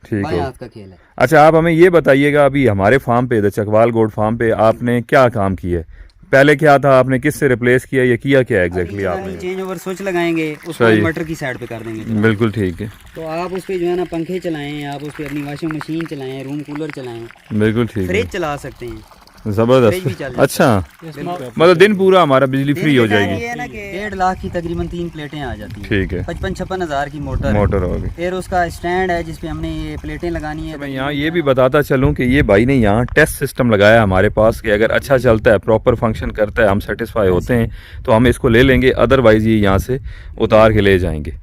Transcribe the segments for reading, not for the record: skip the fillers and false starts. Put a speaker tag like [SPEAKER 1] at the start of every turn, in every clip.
[SPEAKER 1] ठीक
[SPEAKER 2] बाएं
[SPEAKER 1] है।
[SPEAKER 2] हाथ का खेल है।
[SPEAKER 1] अच्छा, आप हमें ये बताइएगा, अभी हमारे फार्म पे, द चकवाल गोट फार्म पे आपने क्या काम किया है? पहले क्या था, आपने किससे रिप्लेस किया, ये किया क्या एग्जैक्टली आपने?
[SPEAKER 2] चेंज ओवर स्विच लगाएंगे, उसको
[SPEAKER 1] सही।
[SPEAKER 2] इन्वर्टर की साइड पे कर देंगे फिर।
[SPEAKER 1] बिल्कुल ठीक है।
[SPEAKER 2] तो आप उस पर जो है ना पंखे चलाएं, आप उस पर अपनी वॉशिंग मशीन चलाएं, रूम कूलर चलाएं,
[SPEAKER 1] बिल्कुल ठीक है।
[SPEAKER 2] फ्रिज चला सकते हैं, फ्रिज भी
[SPEAKER 1] ज़बरदस्त।
[SPEAKER 2] चल जाता
[SPEAKER 1] अच्छा,
[SPEAKER 2] है।
[SPEAKER 1] मतलब दिन पूरा हमारा बिजली फ्री हो
[SPEAKER 2] दिन का
[SPEAKER 1] जाएगी।
[SPEAKER 2] ये है ना कि 1.5 लाख की तकरीबन 3 प्लेटें आ जाती हैं।
[SPEAKER 1] ठीक है।
[SPEAKER 2] 55-56 हज़ार की मोटर
[SPEAKER 1] मोटर होगी।
[SPEAKER 2] फिर उसका स्टैंड है जिसपे हमने ये प्लेटें लगानी है।
[SPEAKER 1] मैं यहाँ ये भी बताता चलूँ कि ये भाई ने यहाँ टेस्ट सिस्टम लगाया हमारे पास कि अगर अच्छा चलता है, प्रॉपर फंक्शन करता है, हम सेटिस्फाई होते हैं तो हम इसको ले लेंगे, अदरवाइज़ ये यहाँ से उतार के ले जाएंगे।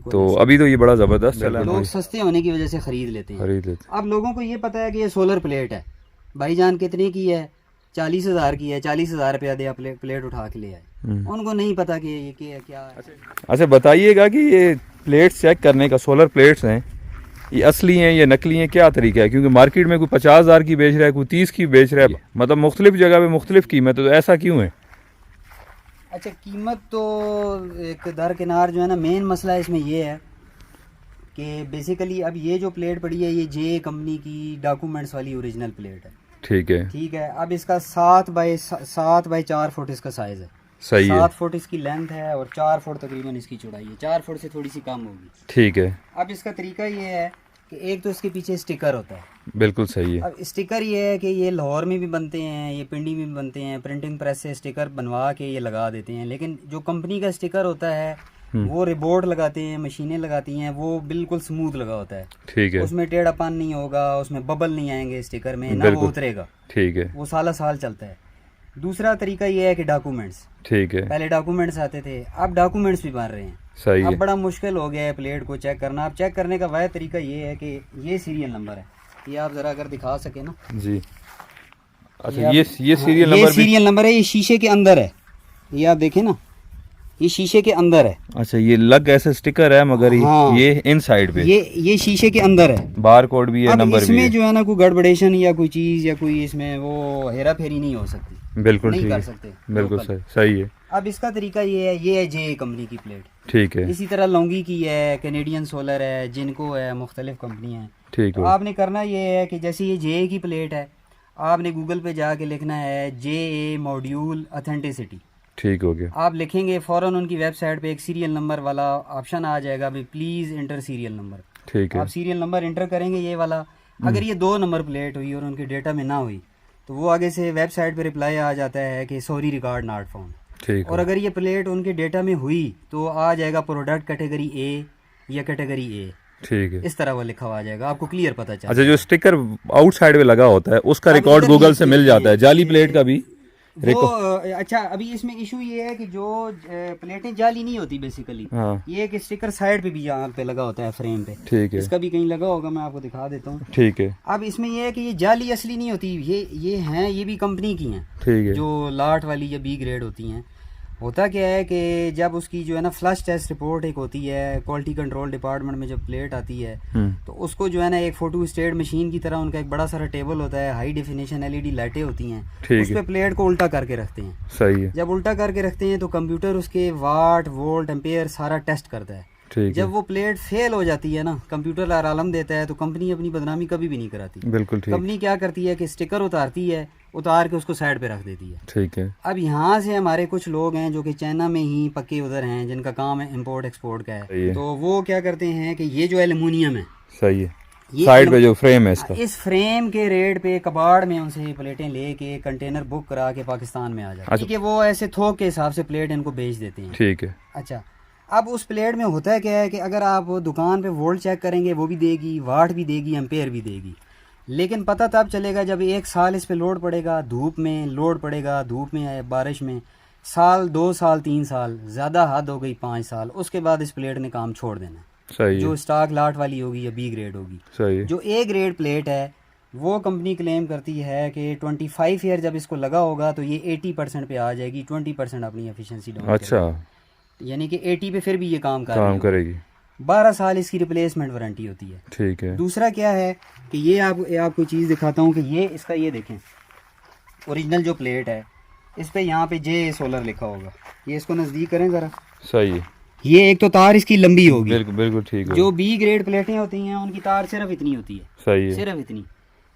[SPEAKER 1] तो अभी तो ये बड़ा ज़बरदस्त चला है।
[SPEAKER 2] लोग सस्ते होने की वजह से खरीद लेते हैं।
[SPEAKER 1] खरीद लेते
[SPEAKER 2] अब लोगों को ये पता है कि ये सोलर प्लेट है, भाईजान कितने की है, 40,000 की है, 40,000 रुपया दे प्लेट उठा के ले आए। उनको नहीं पता कि ये क्या है।
[SPEAKER 1] अच्छा, बताइएगा कि ये प्लेट्स चेक करने का, सोलर प्लेट्स हैं, ये असली हैं या नकली हैं, क्या तरीका है? क्योंकि मार्केट में कोई 50,000 की बेच रहा है, कोई 30 की बेच रहा है, मतलब मुख्तलिफ जगह पे मुख्तलिफ कीमत है, तो ऐसा क्यों है?
[SPEAKER 2] अच्छा, कीमत तो एक दरकिनार जो है ना, मेन मसला इसमें ये है कि बेसिकली अब ये जो प्लेट पड़ी है, ये जे कंपनी की डॉक्यूमेंट्स वाली ओरिजिनल प्लेट है।
[SPEAKER 1] ठीक है।
[SPEAKER 2] ठीक है। अब इसका 7 बाई 4 फुट इसका साइज़ है।
[SPEAKER 1] सही है।
[SPEAKER 2] 7 फुट इसकी लेंथ है और 4 फुट तकरीबन इसकी चौड़ाई है, 4 फुट से थोड़ी सी कम होगी।
[SPEAKER 1] ठीक है।
[SPEAKER 2] अब इसका तरीका ये है कि एक तो इसके पीछे स्टिकर होता है।
[SPEAKER 1] बिल्कुल सही है।
[SPEAKER 2] अब स्टिकर ये है कि ये लाहौर में भी बनते हैं, ये पिंडी में भी बनते हैं, प्रिंटिंग प्रेस से स्टिकर बनवा के ये लगा देते हैं। लेकिन जो कंपनी का स्टिकर होता है वो रिबोर्ड लगाते हैं, मशीनें लगाती हैं, वो बिल्कुल स्मूथ लगा होता है।
[SPEAKER 1] ठीक है।
[SPEAKER 2] उसमें टेढ़ापन नहीं होगा, उसमें बबल नहीं आएंगे स्टिकर में, ना वो उतरेगा।
[SPEAKER 1] ठीक है।
[SPEAKER 2] वो साल चलता है। दूसरा तरीका ये है कि डॉक्यूमेंट्स,
[SPEAKER 1] ठीक है।
[SPEAKER 2] पहले डॉक्यूमेंट्स आते थे, अब डॉक्यूमेंट्स भी बन रहे हैं।
[SPEAKER 1] सही है।
[SPEAKER 2] अब बड़ा मुश्किल हो गया है प्लेट को चेक करना। अब चेक करने का वह तरीका ये है कि ये सीरियल नंबर है, ये आप जरा अगर दिखा सके ना
[SPEAKER 1] जी। अच्छा, ये सीरियल
[SPEAKER 2] ये
[SPEAKER 1] नंबर
[SPEAKER 2] सीरियल नंबर है, ये शीशे के अंदर है, ये आप देखें ना, ये शीशे के अंदर है।
[SPEAKER 1] अच्छा, ये लग ऐसे स्टिकर है मगर
[SPEAKER 2] हाँ,
[SPEAKER 1] ये इन साइड पे,
[SPEAKER 2] ये शीशे के अंदर है,
[SPEAKER 1] बार कोड भी है, नंबर भी है।
[SPEAKER 2] इसमें जो है ना कोई गड़बड़ेशन या कोई चीज़ या कोई इसमें वो हेरा फेरी नहीं हो सकती।
[SPEAKER 1] बिल्कुल
[SPEAKER 2] नहीं
[SPEAKER 1] ठीक
[SPEAKER 2] कर
[SPEAKER 1] है।
[SPEAKER 2] सकते।
[SPEAKER 1] बिल्कुल सही है।
[SPEAKER 2] अब इसका तरीका ये है जे कंपनी की प्लेट।
[SPEAKER 1] ठीक है।
[SPEAKER 2] इसी तरह लौंगी की है, कैनेडियन सोलर है, जिनको है, मुख्तलिफ कंपनी है।
[SPEAKER 1] ठीक
[SPEAKER 2] तो
[SPEAKER 1] है।
[SPEAKER 2] आपने करना ये है कि जैसे ये जे की प्लेट है, आपने गूगल पे जाके लिखना है जे मॉड्यूल ऑथेंटिसिटी।
[SPEAKER 1] ठीक हो गया।
[SPEAKER 2] आप लिखेंगे फ़ौरन उनकी वेबसाइट पे एक सीरियल नंबर वाला ऑप्शन आ जाएगा, भाई प्लीज़ इंटर सीरियल नंबर।
[SPEAKER 1] ठीक है।
[SPEAKER 2] आप सीरियल नंबर इंटर करेंगे ये वाला। अगर ये 2 नंबर प्लेट हुई और उनके डेटा में ना हुई तो वो आगे से वेबसाइट पे रिप्लाई आ जाता है कि सॉरी रिकॉर्ड नॉट फाउंड।
[SPEAKER 1] ठीक
[SPEAKER 2] और अगर ये प्लेट उनके डेटा में हुई तो आ जाएगा प्रोडक्ट कैटेगरी ए या कैटेगरी ए,
[SPEAKER 1] ठीक है।
[SPEAKER 2] इस तरह वो लिखा हुआ आ जाएगा, आपको क्लियर पता चल।
[SPEAKER 1] अच्छा, जो स्टिकर आउटसाइड में लगा होता है उसका रिकॉर्ड गूगल से मिल जाता है, जाली प्लेट का भी
[SPEAKER 2] वो अच्छा, अभी इसमें इशू ये है कि जो प्लेटें जाली नहीं होती बेसिकली।
[SPEAKER 1] हाँ।
[SPEAKER 2] ये एक स्टिकर साइड पे भी यहाँ पे लगा होता है फ्रेम पे।
[SPEAKER 1] ठीक है।
[SPEAKER 2] इसका भी कहीं लगा होगा, मैं आपको दिखा देता हूँ।
[SPEAKER 1] ठीक है।
[SPEAKER 2] अब इसमें ये है कि ये जाली असली नहीं होती, ये हैं, ये भी कंपनी की हैं।
[SPEAKER 1] ठीक है।
[SPEAKER 2] जो लाट वाली या बी ग्रेड होती हैं। होता क्या है कि जब उसकी जो है ना फ्लश टेस्ट रिपोर्ट एक होती है, क्वालिटी कंट्रोल डिपार्टमेंट में जब प्लेट आती है तो उसको जो है ना एक फोटो स्टेट मशीन की तरह उनका एक बड़ा सारा टेबल होता है, हाई डेफिनेशन एलईडी लाइटें होती हैं, उस पर प्लेट को उल्टा करके रखते हैं।
[SPEAKER 1] सही है।
[SPEAKER 2] जब उल्टा करके रखते हैं तो कंप्यूटर उसके वाट वोल्ट एम्पेयर सारा टेस्ट करता है। जब वो प्लेट फेल हो जाती है ना, कंप्यूटर आलम देता है, तो कंपनी अपनी बदनामी कभी भी नहीं कराती।
[SPEAKER 1] बिल्कुल ठीक।
[SPEAKER 2] कंपनी क्या करती है कि स्टिकर उतारती है, उतार के उसको साइड पे रख देती है।
[SPEAKER 1] ठीक है।
[SPEAKER 2] अब यहाँ से हमारे कुछ लोग हैं जो कि चाइना में ही पक्के उधर हैं, जिनका काम है इम्पोर्ट एक्सपोर्ट का है, तो वो क्या करते हैं कि ये जो एल्युमिनियम है,
[SPEAKER 1] सही है, साइड पे जो फ्रेम है इसका,
[SPEAKER 2] इस फ्रेम के रेट पे कबाड़ में उनसे प्लेटें लेके कंटेनर बुक करा के पाकिस्तान में आ जाते हैं। ठीक है, वो ऐसे थोक के हिसाब से प्लेट इनको बेच देते हैं।
[SPEAKER 1] ठीक है।
[SPEAKER 2] अच्छा, अब उस प्लेट में होता है क्या है कि अगर आप दुकान पे वोल्ट चेक करेंगे वो भी देगी, वाट भी देगी, एम्पेयर भी देगी, लेकिन पता तब चलेगा जब 1 साल इस पे लोड पड़ेगा, धूप में लोड पड़ेगा, धूप में, बारिश में, साल 2 साल 3 साल, ज़्यादा हद हो गई 5 साल, उसके बाद इस प्लेट ने काम छोड़ देना।
[SPEAKER 1] सही
[SPEAKER 2] जो स्टॉक लाट वाली होगी या बी ग्रेड होगी।
[SPEAKER 1] सही।
[SPEAKER 2] जो ए ग्रेड प्लेट है वो कंपनी क्लेम करती है कि 25 ईयर जब इसको लगा होगा तो ये 80% पे आ जाएगी, 20% अपनी एफिशिएंसी डाउन।
[SPEAKER 1] अच्छा,
[SPEAKER 2] यानी कि 80 पे फिर भी ये काम
[SPEAKER 1] करेगी।
[SPEAKER 2] 12 साल इसकी रिप्लेसमेंट वारंटी होती है।
[SPEAKER 1] ठीक है।
[SPEAKER 2] दूसरा क्या है कि ये आपको चीज़ दिखाता हूँ कि ये इसका, ये देखें ओरिजिनल जो प्लेट है, इस पे यहाँ पे जे सोलर लिखा होगा, ये इसको नज़दीक करें ज़रा।
[SPEAKER 1] सही है।
[SPEAKER 2] ये एक तो तार इसकी लंबी होगी,
[SPEAKER 1] बिल्कुल बिल्कुल ठीक है।
[SPEAKER 2] जो बी ग्रेड प्लेटें होती हैं उनकी तार सिर्फ इतनी होती है,
[SPEAKER 1] सही है।
[SPEAKER 2] सिर्फ इतनी।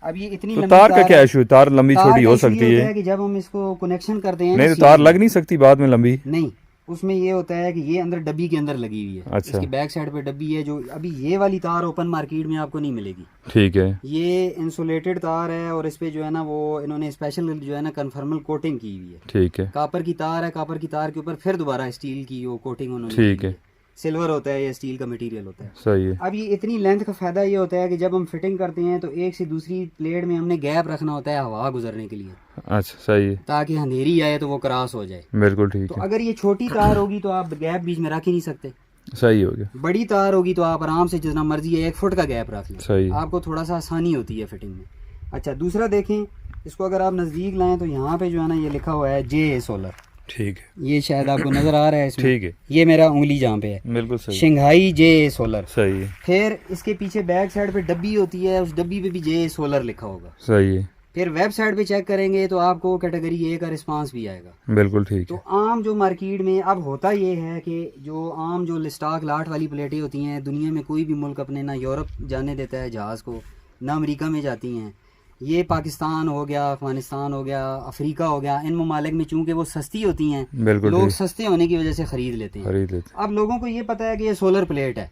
[SPEAKER 2] अब ये इतनी
[SPEAKER 1] तो
[SPEAKER 2] लंबी
[SPEAKER 1] तार का क्या
[SPEAKER 2] है।
[SPEAKER 1] इशू? तार लंबी
[SPEAKER 2] तार
[SPEAKER 1] छोटी
[SPEAKER 2] का
[SPEAKER 1] हो
[SPEAKER 2] issue ये
[SPEAKER 1] सकती
[SPEAKER 2] होता
[SPEAKER 1] है।
[SPEAKER 2] कि जब हम इसको कनेक्शन करते हैं
[SPEAKER 1] नहीं
[SPEAKER 2] ना
[SPEAKER 1] तो तार
[SPEAKER 2] सीधे-
[SPEAKER 1] लग नहीं सकती बाद में लंबी?
[SPEAKER 2] नहीं, उसमें ये होता है कि ये अंदर डब्बी के अंदर लगी हुई है।
[SPEAKER 1] अच्छा।
[SPEAKER 2] इसकी बैक साइड पे डब्बी है, जो अभी ये वाली तार ओपन मार्केट में आपको नहीं मिलेगी।
[SPEAKER 1] ठीक है।
[SPEAKER 2] ये इंसुलेटेड तार है और इस पे जो है ना वो इन्होंने स्पेशल जो है ना कन्फर्मल कोटिंग की हुई है।
[SPEAKER 1] ठीक है।
[SPEAKER 2] कापर की तार है, कापर की तार के ऊपर फिर दोबारा स्टील की वो कोटिंग उन्होंने
[SPEAKER 1] ठीक
[SPEAKER 2] की
[SPEAKER 1] है।
[SPEAKER 2] सिल्वर होता है, ये स्टील का मटेरियल होता है।
[SPEAKER 1] सही है।
[SPEAKER 2] अब ये इतनी लेंथ का फायदा ये होता है कि जब हम फिटिंग करते हैं तो एक से दूसरी प्लेट में हमने गैप रखना होता है हवा गुजरने के लिए,
[SPEAKER 1] अच्छा सही है।
[SPEAKER 2] ताकि अंधेरी आए तो वो क्रॉस हो जाए।
[SPEAKER 1] बिल्कुल ठीक
[SPEAKER 2] तो
[SPEAKER 1] है।
[SPEAKER 2] अगर ये छोटी तार होगी तो आप गैप बीच में रख ही नहीं सकते।
[SPEAKER 1] सही हो गया।
[SPEAKER 2] बड़ी तार होगी तो आप आराम से जितना मर्जी है 1 फुट का गैप रख लें,
[SPEAKER 1] सही है।
[SPEAKER 2] आपको थोड़ा सा आसानी होती है फिटिंग में। अच्छा, दूसरा देखें, इसको अगर आप नज़दीक लाएं तो यहाँ पे जो है ना ये लिखा हुआ है जे सोलर।
[SPEAKER 1] ठीक है।
[SPEAKER 2] ये शायद आपको नजर आ रहा है इसमें।
[SPEAKER 1] ठीक है।
[SPEAKER 2] ये मेरा उंगली जहाँ पे है,
[SPEAKER 1] बिल्कुल सही।
[SPEAKER 2] शंघाई जे सोलर।
[SPEAKER 1] सही है।
[SPEAKER 2] फिर इसके पीछे बैक साइड पे डब्बी होती है, उस डब्बी पे भी जे सोलर लिखा होगा।
[SPEAKER 1] सही है।
[SPEAKER 2] फिर वेबसाइट पे चेक करेंगे तो आपको कैटेगरी ए का रिस्पांस भी आएगा।
[SPEAKER 1] बिल्कुल ठीक
[SPEAKER 2] तो
[SPEAKER 1] है।
[SPEAKER 2] आम जो मार्केट में अब होता ये है कि जो आम जो स्टॉक लाट वाली प्लेटें होती हैं, दुनिया में कोई भी मुल्क अपने ना यूरोप जाने देता है जहाज़ को, ना अमेरिका में जाती हैं। ये पाकिस्तान हो गया, अफगानिस्तान हो गया, अफ्रीका हो गया, इन ममालिक में चूंकि वो सस्ती होती हैं,
[SPEAKER 1] बिल्कुल
[SPEAKER 2] लोग
[SPEAKER 1] ठीक।
[SPEAKER 2] सस्ते होने की वजह से ख़रीद लेते हैं।
[SPEAKER 1] खरीद लेते।
[SPEAKER 2] अब लोगों को ये पता है कि ये सोलर प्लेट है,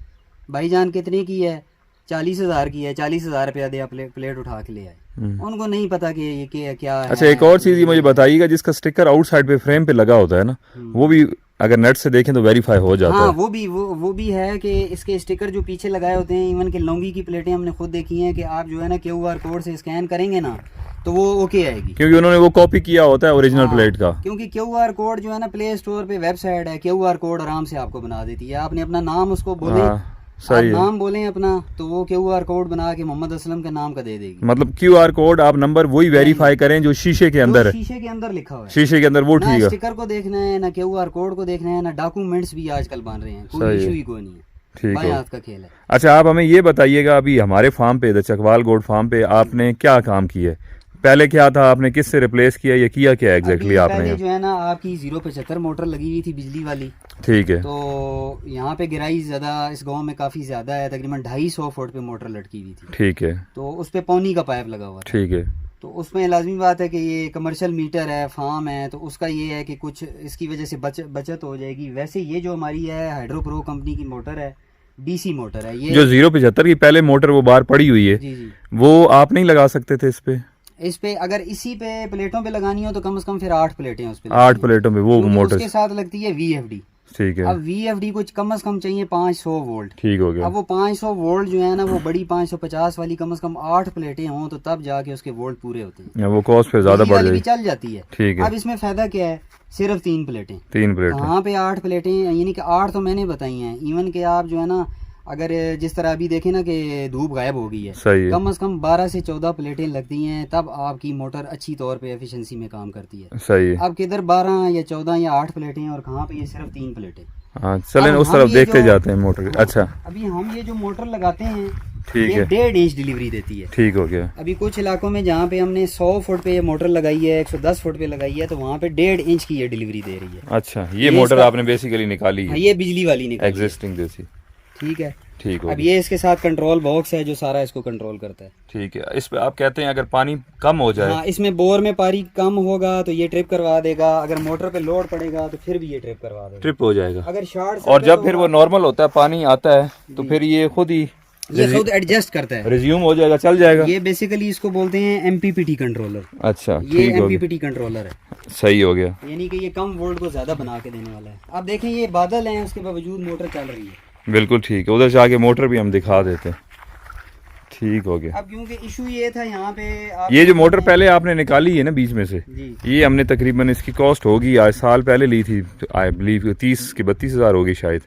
[SPEAKER 2] भाईजान कितने की है, 40,000 की है, 40,000 रुपया दे प्लेट उठा के ले आए। उनको नहीं पता कि ये क्या है।
[SPEAKER 1] अच्छा एक और चीज़ ये मुझे बताइएगा, जिसका स्टिकर आउटसाइड पे फ्रेम पे लगा होता है ना, वो भी अगर नेट से देखें तो वेरीफाई हो जाता
[SPEAKER 2] हाँ,
[SPEAKER 1] है।
[SPEAKER 2] वो भी है कि इसके स्टिकर जो पीछे लगाए होते हैं, इवन के लौंगी की प्लेटें हमने खुद देखी हैं कि आप जो है ना QR कोड से स्कैन करेंगे ना तो वो ओके आएगी,
[SPEAKER 1] क्योंकि उन्होंने वो कॉपी किया होता है ओरिजिनल
[SPEAKER 2] हाँ,
[SPEAKER 1] प्लेट का।
[SPEAKER 2] क्योंकि QR कोड जो है ना प्ले स्टोर पे वेबसाइट है, QR कोड आराम से आपको बना देती है। आपने अपना नाम उसको बोले,
[SPEAKER 1] हाँ,
[SPEAKER 2] आप
[SPEAKER 1] सही है।
[SPEAKER 2] नाम बोलें अपना, तो वो QR कोड बना के मोहम्मद असलम के नाम का दे देगी।
[SPEAKER 1] मतलब QR कोड आप नंबर वही वेरीफाई करें जो शीशे के अंदर है।
[SPEAKER 2] शीशे के अंदर लिखा हुआ है,
[SPEAKER 1] शीशे के अंदर वो
[SPEAKER 2] ना
[SPEAKER 1] ठीक है।
[SPEAKER 2] स्टिकर को देखना है, ना QR कोड को देखना है, ना डॉक्यूमेंट्स भी आजकल बन रहे हैं, कोई
[SPEAKER 1] सही है।
[SPEAKER 2] इशू ही कोई नहीं है,
[SPEAKER 1] ठीक
[SPEAKER 2] बाएं
[SPEAKER 1] है।
[SPEAKER 2] हाथ का खेल है।
[SPEAKER 1] अच्छा आप हमें ये बताइएगा, अभी हमारे फार्म पे द चकवाल गोट फार्म पे आपने क्या काम किया है? पहले क्या था, आपने किससे रिप्लेस किया, ये किया क्या एग्जैक्टली
[SPEAKER 2] अभी
[SPEAKER 1] आपने?
[SPEAKER 2] पहले जो है ना आपकी 075 मोटर लगी हुई थी बिजली वाली,
[SPEAKER 1] ठीक है।
[SPEAKER 2] तो यहाँ पे गिराई ज़्यादा इस गांव में काफ़ी ज़्यादा है, तकरीबन 250 फुट पे मोटर लटकी हुई थी,
[SPEAKER 1] ठीक है।
[SPEAKER 2] तो उस पे पौनी का पाइप लगा हुआ था।
[SPEAKER 1] ठीक है।
[SPEAKER 2] तो उसमें लाजमी बात है कि ये कमर्शियल मीटर है, फार्म है, तो उसका ये है कि कुछ इसकी वजह से बचत हो जाएगी। वैसे ये जो हमारी है हाइड्रो प्रो कंपनी की मोटर है, DC मोटर है ये।
[SPEAKER 1] जो 075 की पहले मोटर वो बाहर पड़ी हुई है,
[SPEAKER 2] जी जी,
[SPEAKER 1] वो आप नहीं लगा सकते थे
[SPEAKER 2] इस पे अगर इसी पे प्लेटों पे लगानी हो तो कम से कम फिर 8 प्लेटें उस पे
[SPEAKER 1] 8 प्लेटों पे वो
[SPEAKER 2] क्योंकि
[SPEAKER 1] मोटर?
[SPEAKER 2] उसके साथ लगती है VFD।
[SPEAKER 1] ठीक है।
[SPEAKER 2] अब VFD कुछ कम से कम चाहिए 500 वोल्ट।
[SPEAKER 1] ठीक हो गया।
[SPEAKER 2] अब वो 500 वोल्ट जो है ना वो बड़ी 550 वाली कम से कम 8 प्लेटें हों तो तब जाके उसके वोल्ट पूरे होते हैं।
[SPEAKER 1] वो कॉस्ट फिर ज्यादा
[SPEAKER 2] बिजली
[SPEAKER 1] बढ़
[SPEAKER 2] वाली भी
[SPEAKER 1] जाएगी।
[SPEAKER 2] चल जाती है।
[SPEAKER 1] ठीक है।
[SPEAKER 2] अब इसमें फायदा क्या है, सिर्फ 3 प्लेटें।
[SPEAKER 1] 3 प्लेट।
[SPEAKER 2] वहाँ पे 8 प्लेटें, यानी कि 8 तो मैंने बताई हैं। इवन के आप जो है ना अगर जिस तरह अभी देखें ना कि धूप गायब हो गई है,
[SPEAKER 1] सही है।
[SPEAKER 2] कम से कम 12 से 14 प्लेटें लगती हैं, तब आपकी मोटर अच्छी तौर पे एफिशिएंसी में काम करती है।
[SPEAKER 1] सही है।
[SPEAKER 2] अब किधर 12 या 14 या 8 प्लेटें और कहाँ पे ये सिर्फ 3 प्लेटें।
[SPEAKER 1] हाँ चलें
[SPEAKER 2] अब
[SPEAKER 1] उस
[SPEAKER 2] हम
[SPEAKER 1] तरफ
[SPEAKER 2] ये
[SPEAKER 1] देखते
[SPEAKER 2] जो-
[SPEAKER 1] जाते हैं मोटर। अच्छा
[SPEAKER 2] अभी हम ये जो मोटर लगाते हैं
[SPEAKER 1] ठीक
[SPEAKER 2] ये
[SPEAKER 1] है।
[SPEAKER 2] 1.5 इंच डिलीवरी देती है।
[SPEAKER 1] ठीक हो गया।
[SPEAKER 2] अभी कुछ इलाकों में जहाँ पे हमने 100 फुट पे ये मोटर लगाई है, 110 फुट पे लगाई है, तो वहाँ पे 1.5 इंच की ये डिलीवरी दे रही है।
[SPEAKER 1] अच्छा ये
[SPEAKER 2] ये
[SPEAKER 1] मोटर
[SPEAKER 2] इसका-
[SPEAKER 1] आपने बेसिकली निकाली
[SPEAKER 2] हाँ,
[SPEAKER 1] है
[SPEAKER 2] ये बिजली वाली निकली है।
[SPEAKER 1] एग्जिस्टिंग जैसी?
[SPEAKER 2] ठीक है।
[SPEAKER 1] ठीक हो
[SPEAKER 2] अब
[SPEAKER 1] गया।
[SPEAKER 2] ये इसके साथ कंट्रोल बॉक्स है जो सारा इसको कंट्रोल करता है।
[SPEAKER 1] ठीक है। इस पे आप कहते हैं अगर पानी कम हो जाए?
[SPEAKER 2] हाँ, इसमें बोर में पानी कम होगा तो ये ट्रिप करवा देगा, अगर मोटर पे लोड पड़ेगा तो फिर भी ये ट्रिप करवा देगा।
[SPEAKER 1] ट्रिप हो जाएगा।
[SPEAKER 2] अगर शॉर्ट
[SPEAKER 1] और जब फिर वो नॉर्मल होता है, पानी आता है, तो फिर ये खुद ही
[SPEAKER 2] ये खुद एडजस्ट करता है,
[SPEAKER 1] रिज्यूम हो जाएगा, चल जाएगा।
[SPEAKER 2] ये बेसिकली इसको बोलते हैं MPPT कंट्रोलर।
[SPEAKER 1] अच्छा
[SPEAKER 2] ये
[SPEAKER 1] ठीक हो गया।
[SPEAKER 2] MPPT कंट्रोलर है,
[SPEAKER 1] सही हो गया।
[SPEAKER 2] यानी कि ये कम वोल्ट को ज्यादा बना के देने वाला है। अब देखें ये बादल हैं, उसके बावजूद मोटर चल रही है।
[SPEAKER 1] बिल्कुल ठीक है। उधर से आगे मोटर भी हम दिखा देते हैं। ठीक हो गया।
[SPEAKER 2] अब क्योंकि इशू ये था यहाँ पे
[SPEAKER 1] ये जो मोटर पहले आपने निकाली है ना बीच में से,
[SPEAKER 2] जी,
[SPEAKER 1] ये हमने तकरीबन इसकी कॉस्ट होगी, आज साल पहले ली थी, आई बिलीव 30 की 32 हज़ार होगी शायद।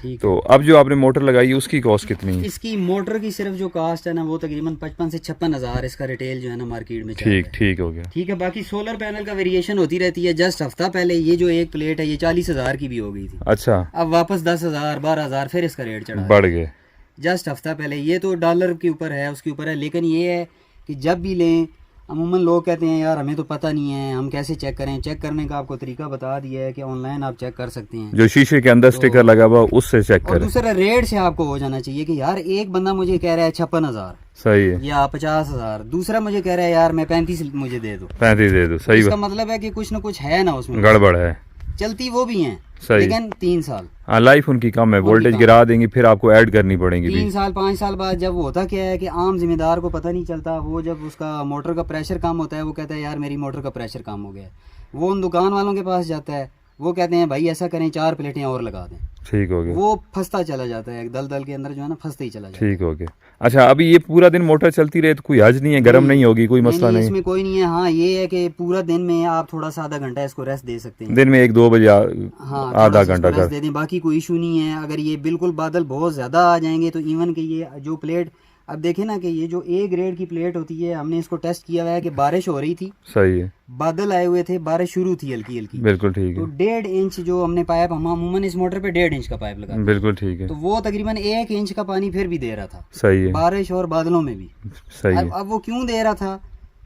[SPEAKER 2] ठीक
[SPEAKER 1] तो अब जो आपने मोटर लगाई है उसकी कॉस्ट कितनी है?
[SPEAKER 2] इसकी मोटर की सिर्फ जो कास्ट है ना वो तकरीबन 55 से 56 हज़ार इसका रिटेल जो है ना मार्केट में चल रहा
[SPEAKER 1] ठीक
[SPEAKER 2] है।
[SPEAKER 1] ठीक हो गया।
[SPEAKER 2] ठीक है। बाकी सोलर पैनल का वेरिएशन होती रहती है। जस्ट हफ्ता पहले ये जो एक प्लेट है ये 40,000 की भी हो गई थी,
[SPEAKER 1] अच्छा
[SPEAKER 2] अब वापस 10,000 12,000 फिर इसका रेट चढ़ा।
[SPEAKER 1] बढ़ गए।
[SPEAKER 2] जस्ट हफ्ता पहले। ये तो डॉलर के ऊपर है, उसके ऊपर है, लेकिन ये है कि जब भी लें अमूमन लोग कहते हैं यार हमें तो पता नहीं है, हम कैसे चेक करें। चेक करने का आपको तरीका बता दिया है कि ऑनलाइन आप चेक कर सकते हैं,
[SPEAKER 1] जो शीशे के अंदर स्टिकर लगा हुआ उससे चेक
[SPEAKER 2] और
[SPEAKER 1] करें।
[SPEAKER 2] दूसरा रेट से आपको हो जाना चाहिए कि यार एक बंदा मुझे कह रहा है 56,000
[SPEAKER 1] सही है,
[SPEAKER 2] या 50,000, दूसरा मुझे कह रहा है यार मैं 35 मुझे दे दो,
[SPEAKER 1] 35 दे दो। सही
[SPEAKER 2] इसका
[SPEAKER 1] बात,
[SPEAKER 2] मतलब है कि कुछ ना कुछ है ना उसमें,
[SPEAKER 1] गड़बड़ है।
[SPEAKER 2] चलती वो भी हैं
[SPEAKER 1] सही।
[SPEAKER 2] लेकिन 3 साल,
[SPEAKER 1] हाँ, लाइफ उनकी कम है, वोल्टेज
[SPEAKER 2] कम।
[SPEAKER 1] गिरा देंगे फिर आपको ऐड करनी पड़ेगी
[SPEAKER 2] 3
[SPEAKER 1] भी।
[SPEAKER 2] साल 5 साल बाद जब होता क्या है कि आम जिम्मेदार को पता नहीं चलता, वो जब उसका मोटर का प्रेशर कम होता है वो कहता है यार मेरी मोटर का प्रेशर कम हो गया है, वो उन दुकान वालों के पास जाता है, वो कहते हैं भाई ऐसा करें 4 प्लेटें और लगा दें,
[SPEAKER 1] ठीक हो गया,
[SPEAKER 2] वो फंसता चला जाता है, दल के अंदर जो है ना फंसता ही चला जाता है।
[SPEAKER 1] ठीक हो गया। अच्छा, अभी ये पूरा दिन मोटर चलती रहे तो कोई हर्ज नहीं है, गर्म नहीं होगी, कोई मसला नहीं?
[SPEAKER 2] इसमें कोई नहीं है। हाँ ये है कि पूरा दिन में आप थोड़ा सा आधा घंटा इसको रेस्ट दे सकते हैं।
[SPEAKER 1] दिन में 1-2 बजे
[SPEAKER 2] हाँ
[SPEAKER 1] आधा घंटा
[SPEAKER 2] रेस्ट
[SPEAKER 1] कर।
[SPEAKER 2] दे दें, बाकी कोई इशू नहीं है। अगर ये बिल्कुल बादल बहुत ज़्यादा आ जाएंगे तो इवन कि ये जो प्लेट, अब देखें ना कि ये जो ए ग्रेड की प्लेट होती है, हमने इसको टेस्ट किया हुआ है कि बारिश हो रही थी,
[SPEAKER 1] सही है,
[SPEAKER 2] बादल आए हुए थे, बारिश शुरू थी हल्की हल्की,
[SPEAKER 1] बिल्कुल ठीक
[SPEAKER 2] तो
[SPEAKER 1] है,
[SPEAKER 2] 1.5 इंच जो हमने पाइप, हम अमूमन इस मोटर पे 1.5 इंच का पाइप लगा,
[SPEAKER 1] बिल्कुल ठीक है,
[SPEAKER 2] तो वो तकरीबन 1 इंच का पानी फिर भी दे रहा था,
[SPEAKER 1] सही है,
[SPEAKER 2] बारिश और बादलों में भी।
[SPEAKER 1] सही है,
[SPEAKER 2] अब वो क्यों दे रहा था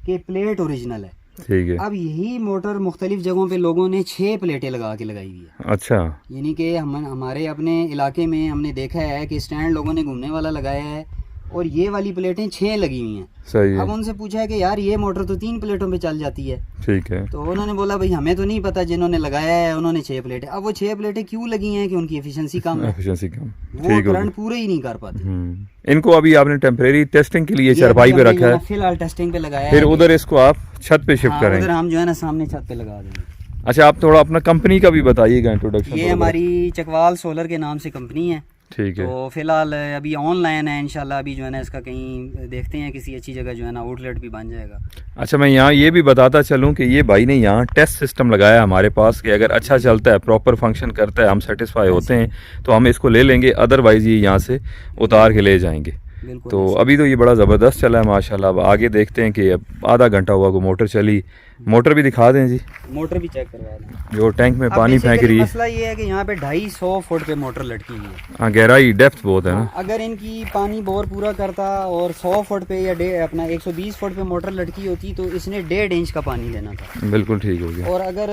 [SPEAKER 2] कि प्लेट ओरिजिनल है।
[SPEAKER 1] ठीक है।
[SPEAKER 2] अब यही मोटर मुख्तलिफ जगहों पे लोगों ने 6 प्लेटें लगा के लगाई हुई है।
[SPEAKER 1] अच्छा,
[SPEAKER 2] यानी कि हमारे अपने इलाके में हमने देखा है कि स्टैंड लोगों ने घूमने वाला लगाया है और ये वाली प्लेटें 6 लगी हुई हैं।
[SPEAKER 1] सही
[SPEAKER 2] अब
[SPEAKER 1] है,
[SPEAKER 2] उनसे पूछा है कि यार ये मोटर तो 3 प्लेटों पे चल जाती है,
[SPEAKER 1] ठीक है,
[SPEAKER 2] तो उन्होंने बोला भाई हमें तो नहीं पता, जिन्होंने लगाया है उन्होंने 6 प्लेटें। अब वो 6 प्लेटें क्यों लगी हैं कि उनकी एफिशिएंसी कम है,
[SPEAKER 1] एफिशिएंसी कम,
[SPEAKER 2] वो
[SPEAKER 1] ठीक हो
[SPEAKER 2] करंट पूरे ही नहीं कर पाते।
[SPEAKER 1] गया। इनको अभी आपने टेम्परेरी टेस्टिंग के लिए
[SPEAKER 2] ये
[SPEAKER 1] चारपाई पे
[SPEAKER 2] हमने
[SPEAKER 1] रखा
[SPEAKER 2] जो
[SPEAKER 1] है,
[SPEAKER 2] ना फिलहाल टेस्टिंग पे लगाया
[SPEAKER 1] फिर
[SPEAKER 2] है।
[SPEAKER 1] उधर इसको आप छत पे शिफ्ट
[SPEAKER 2] हाँ,
[SPEAKER 1] करेंगे।
[SPEAKER 2] उधर हम जो है ना सामने छत पे लगा देंगे।
[SPEAKER 1] अच्छा, आप थोड़ा अपना कंपनी का भी बताइएगा, इंट्रोडक्शन।
[SPEAKER 2] ये हमारी चकवाल सोलर के नाम से कंपनी है।
[SPEAKER 1] ठीक है,
[SPEAKER 2] तो फिलहाल अभी ऑनलाइन है, इंशाल्लाह अभी जो है ना इसका कहीं देखते हैं किसी अच्छी जगह जो है ना आउटलेट भी बन जाएगा।
[SPEAKER 1] अच्छा, मैं यहाँ ये भी बताता चलूँ कि ये भाई ने यहाँ टेस्ट सिस्टम लगाया हमारे पास कि अगर अच्छा चलता है, प्रॉपर फंक्शन करता है, हम सेटिस्फाई होते हैं तो हम इसको ले लेंगे, अदरवाइज़ ये यहाँ से उतार के ले जाएंगे।
[SPEAKER 2] बिल्कुल।
[SPEAKER 1] तो अभी तो ये बड़ा ज़बरदस्त चला है माशाल्लाह। अब आगे देखते हैं कि अब आधा घंटा हुआ को मोटर चली, मोटर भी दिखा दें जी,
[SPEAKER 2] मोटर भी चेक करवा दें।
[SPEAKER 1] जो टैंक में
[SPEAKER 2] अब
[SPEAKER 1] पानी फेंक
[SPEAKER 2] basically
[SPEAKER 1] रही है।
[SPEAKER 2] मसला ये है कि यहाँ पे 250 फुट पे मोटर लटकी हुई है।
[SPEAKER 1] हाँ, गहराई डेप्थ बहुत है ना।
[SPEAKER 2] अगर इनकी पानी बोर पूरा करता और 100 फुट पे या अपना 120 फुट पे मोटर लटकी होती तो इसने 1.5 इंच का पानी देना था,
[SPEAKER 1] बिल्कुल ठीक हो गया,
[SPEAKER 2] और अगर